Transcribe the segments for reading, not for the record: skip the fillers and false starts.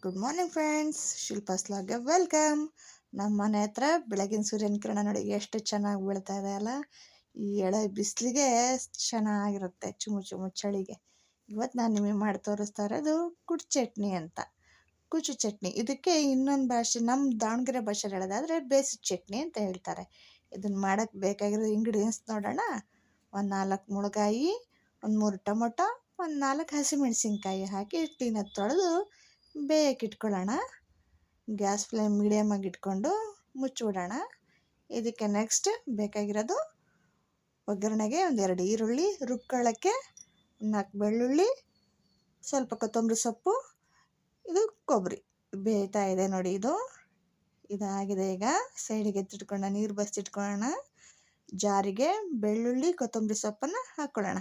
Good morning friends, Shilpa's ಲಾಗ್ಗೆ welcome. ನಮ್ಮ ಮನೆ ಹತ್ರ ಬೆಳಗಿನ ಸೂರ್ಯನ ಕಿರಣ ನೋಡಿ ಎಷ್ಟು ಚೆನ್ನಾಗಿ ಬೀಳ್ತಾ ಇದೆ ಅಲ್ಲ. ಈ ಎಳೆ ಬಿಸಿಲಿಗೆ ಚೆನ್ನಾಗಿರುತ್ತೆ, ಚುಮು ಚುಮು ಚಳಿಗೆ. ಇವತ್ತು ನಾನು ನಿಮಗೆ ಮಾಡಿ ತೋರಿಸ್ತಾ ಇರೋದು ಕುಟ್ಟು ಚಟ್ನಿ ಅಂತ. ಕುಚ್ಚು ಚಟ್ನಿ, ಇದಕ್ಕೆ ಇನ್ನೊಂದು ಭಾಷೆ, ನಮ್ಮ ದಾವಣಗೆರೆ ಭಾಷೆಯಲ್ಲಿ ಹೇಳೋದಾದರೆ ಬೇಸಿದ ಚಟ್ನಿ ಅಂತ ಹೇಳ್ತಾರೆ. ಇದನ್ನು ಮಾಡೋಕ್ಕೆ ಬೇಕಾಗಿರೋ ಇಂಗ್ರೀಡಿಯೆಂಟ್ಸ್ ನೋಡೋಣ. ಒಂದು 4 ಮುಳಗಾಯಿ, ಒಂದು 3 ಟೊಮೊಟೊ, ಒಂದು 4 ಹಸಿಮೆಣಸಿನ್ಕಾಯಿ ಹಾಕಿ ಕ್ಲೀನಾಗಿ ತೊಳೆದು ಬೇಯಕ್ಕೆ ಇಟ್ಕೊಳ್ಳೋಣ. ಗ್ಯಾಸ್ ಫ್ಲೇಮ್ ಮೀಡಿಯಮಾಗಿ ಇಟ್ಕೊಂಡು ಮುಚ್ಚಿಬಿಡೋಣ. ಇದಕ್ಕೆ ನೆಕ್ಸ್ಟ್ ಬೇಕಾಗಿರೋದು ಒಗ್ಗರಣೆಗೆ 2 ಈರುಳ್ಳಿ, ರುಬ್ಕೊಳ್ಳೋಕ್ಕೆ 4 ಬೆಳ್ಳುಳ್ಳಿ, ಸ್ವಲ್ಪ ಕೊತ್ತಂಬರಿ ಸೊಪ್ಪು, ಇದು ಕೊಬ್ಬರಿ ಬೇಯ್ತಾ ಇದೆ ನೋಡಿ. ಇದಾಗಿದೆ. ಈಗ ಸೈಡಿಗೆ ಎತ್ತಿಟ್ಕೊಂಡು ನೀರು ಬಸಿಟ್ಕೊಳ್ಳೋಣ. ಜಾರಿಗೆ ಬೆಳ್ಳುಳ್ಳಿ ಕೊತ್ತಂಬರಿ ಸೊಪ್ಪನ್ನು ಹಾಕ್ಕೊಳ್ಳೋಣ.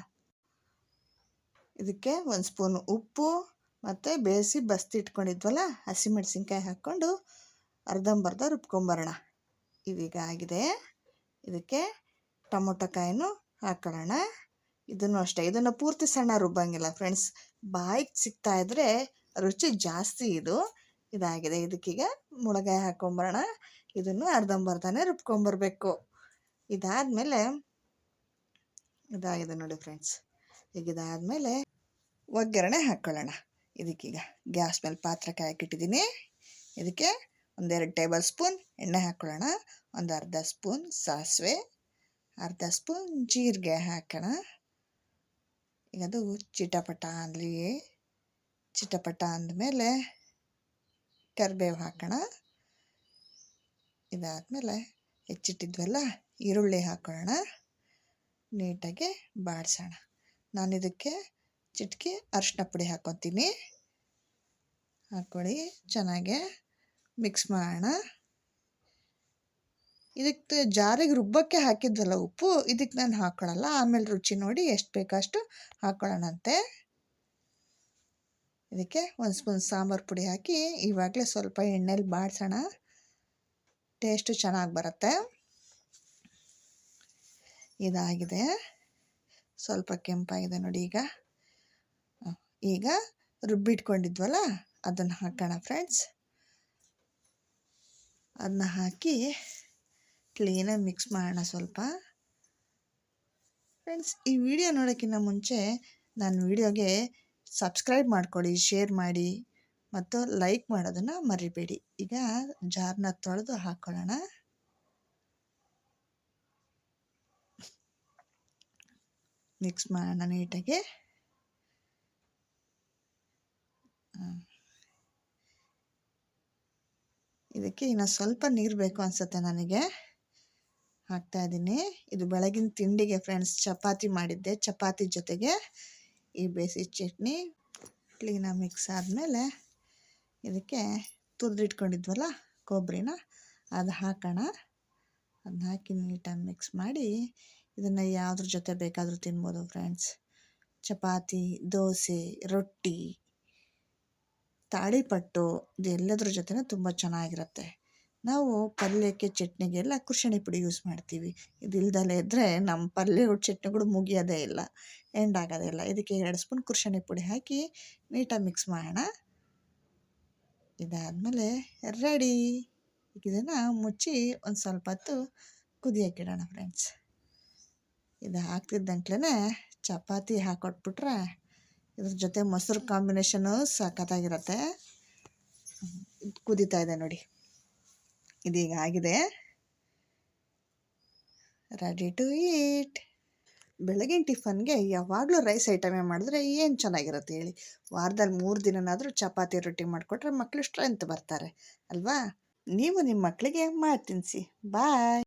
ಇದಕ್ಕೆ 1 ಸ್ಪೂನು ಉಪ್ಪು ಮತ್ತು ಬೇಯಿಸಿ ಬಸ್ತಿಟ್ಕೊಂಡಿದ್ವಲ್ಲ ಹಸಿಮೆಣಸಿನ್ಕಾಯಿ ಹಾಕ್ಕೊಂಡು ಅರ್ಧಂಬರ್ಧ ರುಬ್ಕೊಂಬರೋಣ. ಇದೀಗ ಆಗಿದೆ. ಇದಕ್ಕೆ ಟೊಮೊಟೊ ಕಾಯಿನೂ ಹಾಕ್ಕೊಳ್ಳೋಣ. ಇದನ್ನು ಅಷ್ಟೇ, ಇದನ್ನು ಪೂರ್ತಿ ಸಣ್ಣ ರುಬ್ಬಂಗಿಲ್ಲ ಫ್ರೆಂಡ್ಸ್, ಬಾಯಿಗೆ ಸಿಗ್ತಾ ಇದ್ದರೆ ರುಚಿ ಜಾಸ್ತಿ. ಇದಾಗಿದೆ. ಇದಕ್ಕೀಗ ಮುಳಗಾಯಿ ಹಾಕ್ಕೊಂಬರೋಣ. ಇದನ್ನು ಅರ್ಧಂಬರ್ಧನೇ ರುಬ್ಕೊಂಬರ್ಬೇಕು. ಇದಾದಮೇಲೆ ಇದಾಗಿದೆ ನೋಡಿ ಫ್ರೆಂಡ್ಸ್. ಈಗ ಇದಾದಮೇಲೆ ಒಗ್ಗರಣೆ ಹಾಕ್ಕೊಳ್ಳೋಣ. ಇದಕ್ಕೀಗ ಗ್ಯಾಸ್ ಮೇಲೆ ಪಾತ್ರೆ ಕಾಯಕ್ಕಿಟ್ಟಿದ್ದೀನಿ. ಇದಕ್ಕೆ 1-2 ಟೇಬಲ್ ಸ್ಪೂನ್ ಎಣ್ಣೆ ಹಾಕ್ಕೊಳ್ಳೋಣ. ಒಂದು ಅರ್ಧ ಸ್ಪೂನ್ ಸಾಸಿವೆ, ಅರ್ಧ ಸ್ಪೂನ್ ಜೀರಿಗೆ ಹಾಕೋಣ. ಈಗ ಅದು ಚಿಟಪಟ ಅಂದಮೇಲೆ ಕರಿಬೇವು ಹಾಕೋಣ. ಇದಾದಮೇಲೆ ಹೆಚ್ಚಿಟ್ಟಿದ್ವಲ್ಲ ಈರುಳ್ಳಿ ಹಾಕ್ಕೊಳ್ಳೋಣ. ನೀಟಾಗಿ ಬಾಡಿಸೋಣ. ನಾನು ಇದಕ್ಕೆ ಚಿಟಿಕೆ ಅರಿಶಿನ ಪುಡಿ ಹಾಕ್ಕೊತೀನಿ. ಹಾಕ್ಕೊಳ್ಳಿ, ಚೆನ್ನಾಗೆ ಮಿಕ್ಸ್ ಮಾಡೋಣ. ಇದಕ್ಕೆ ಜಾರಿಗೆ ರುಬ್ಬಕ್ಕೆ ಹಾಕಿದ್ವಲ್ಲ ಉಪ್ಪು, ಇದಕ್ಕೆ ನಾನು ಹಾಕ್ಕೊಳ್ಳಲ್ಲ. ಆಮೇಲೆ ರುಚಿ ನೋಡಿ ಎಷ್ಟು ಬೇಕಷ್ಟು ಹಾಕ್ಕೊಳ್ಳೋಣಂತೆ. ಇದಕ್ಕೆ 1 ಸ್ಪೂನ್ ಸಾಂಬಾರು ಪುಡಿ ಹಾಕಿ ಇವಾಗಲೇ ಸ್ವಲ್ಪ ಎಣ್ಣೆಲಿ ಬಾಡಿಸೋಣ. ಟೇಸ್ಟು ಚೆನ್ನಾಗಿ ಬರುತ್ತೆ. ಇದಾಗಿದೆ. ಸ್ವಲ್ಪ ಕೆಂಪಾಗಿದೆ ನೋಡಿ. ಈಗ ರುಬ್ಬಿಟ್ಕೊಂಡಿದ್ವಲ್ಲ ಅದನ್ನು ಹಾಕೋಣ ಫ್ರೆಂಡ್ಸ್. ಅದನ್ನ ಹಾಕಿ ಕ್ಲೀನಾಗಿ ಮಿಕ್ಸ್ ಮಾಡೋಣ ಸ್ವಲ್ಪ. ಫ್ರೆಂಡ್ಸ್, ಈ ವಿಡಿಯೋ ನೋಡೋಕ್ಕಿಂತ ಮುಂಚೆ ನನ್ನ ವಿಡಿಯೋಗೆ ಸಬ್ಸ್ಕ್ರೈಬ್ ಮಾಡ್ಕೊಳ್ಳಿ, ಶೇರ್ ಮಾಡಿ ಮತ್ತು ಲೈಕ್ ಮಾಡೋದನ್ನು ಮರಿಬೇಡಿ. ಈಗ ಜಾರನ್ನ ತೊಳೆದು ಹಾಕ್ಕೊಳ್ಳೋಣ. ಮಿಕ್ಸ್ ಮಾಡೋಣ ನೀಟಾಗಿ. ಇದಕ್ಕೆ ಇನ್ನು ಸ್ವಲ್ಪ ನೀರು ಬೇಕು ಅನಿಸುತ್ತೆ ನನಗೆ, ಹಾಕ್ತಾಯಿದ್ದೀನಿ. ಇದು ಬೆಳಗಿನ ತಿಂಡಿಗೆ ಫ್ರೆಂಡ್ಸ್, ಚಪಾತಿ ಮಾಡಿದ್ದೆ. ಚಪಾತಿ ಜೊತೆಗೆ ಈ ಬೇಸಿದ ಚಟ್ನಿ ಕ್ಲೀನಾಗಿ ಮಿಕ್ಸ್ ಆದಮೇಲೆ ಇದಕ್ಕೆ ತುರಿದಿಟ್ಕೊಂಡಿದ್ವಲ್ಲ ಕೊಬ್ಬರಿನ ಅದು ಹಾಕೋಣ. ಅದನ್ನ ಹಾಕಿ ನೀಟಾಗಿ ಮಿಕ್ಸ್ ಮಾಡಿ ಇದನ್ನು ಯಾವುದ್ರ ಜೊತೆ ಬೇಕಾದರೂ ತಿನ್ಬೋದು ಫ್ರೆಂಡ್ಸ್. ಚಪಾತಿ, ದೋಸೆ, ರೊಟ್ಟಿ, ತಾಳಿಪಟ್ಟು, ಇದು ಎಲ್ಲದ್ರ ಜೊತೆನೂ ತುಂಬ ಚೆನ್ನಾಗಿರುತ್ತೆ. ನಾವು ಪಲ್ಯಕ್ಕೆ ಚಟ್ನಿಗೆಲ್ಲ ಕುರ್ಷಣಿ ಪುಡಿ ಯೂಸ್ ಮಾಡ್ತೀವಿ. ಇದಿಲ್ದಲೇ ಇದ್ದರೆ ನಮ್ಮ ಪಲ್ಯಗಳು ಚಟ್ನಿಗಳು ಮುಗಿಯೋದೇ ಇಲ್ಲ, ಎಂಡ್ ಆಗೋದೇ ಇಲ್ಲ. ಇದಕ್ಕೆ 2 ಸ್ಪೂನ್ ಕುರ್ಷಣಿ ಪುಡಿ ಹಾಕಿ ನೀಟಾಗಿ ಮಿಕ್ಸ್ ಮಾಡೋಣ. ಇದಾದಮೇಲೆ ರೆಡಿ. ಇದನ್ನು ಮುಚ್ಚಿ ಒಂದು ಸ್ವಲ್ಪ ಹೊತ್ತು ಕುದಿಯೋಕ್ಕಿಡೋಣ ಫ್ರೆಂಡ್ಸ್. ಇದು ಹಾಕ್ತಿದ್ದಂಕ್ಲೇ ಚಪಾತಿ ಹಾಕ್ಕೊಟ್ಬಿಟ್ರೆ ಇದ್ರ ಜೊತೆ ಮೊಸರು ಕಾಂಬಿನೇಷನು ಸಖತ್ತಾಗಿರುತ್ತೆ. ಕುದೀತಾ ಇದೆ ನೋಡಿ. ಇದೀಗ ಆಗಿದೆ. Ready to eat. ಬೆಳಗಿನ ಟಿಫನ್ಗೆ ಯಾವಾಗಲೂ ರೈಸ್ ಐಟಮೇ ಮಾಡಿದ್ರೆ ಏನು ಚೆನ್ನಾಗಿರುತ್ತೆ ಹೇಳಿ. ವಾರದಲ್ಲಿ 3 ದಿನನಾದರೂ ಚಪಾತಿ ರೊಟ್ಟಿ ಮಾಡಿಕೊಟ್ರೆ ಮಕ್ಕಳು ಸ್ಟ್ರೆಂತ್ ಬರ್ತಾರೆ ಅಲ್ವಾ. ನೀವು ನಿಮ್ಮ ಮಕ್ಕಳಿಗೆ ಮಾಡಿ ತಿನ್ನಿಸಿ. ಬಾಯ್.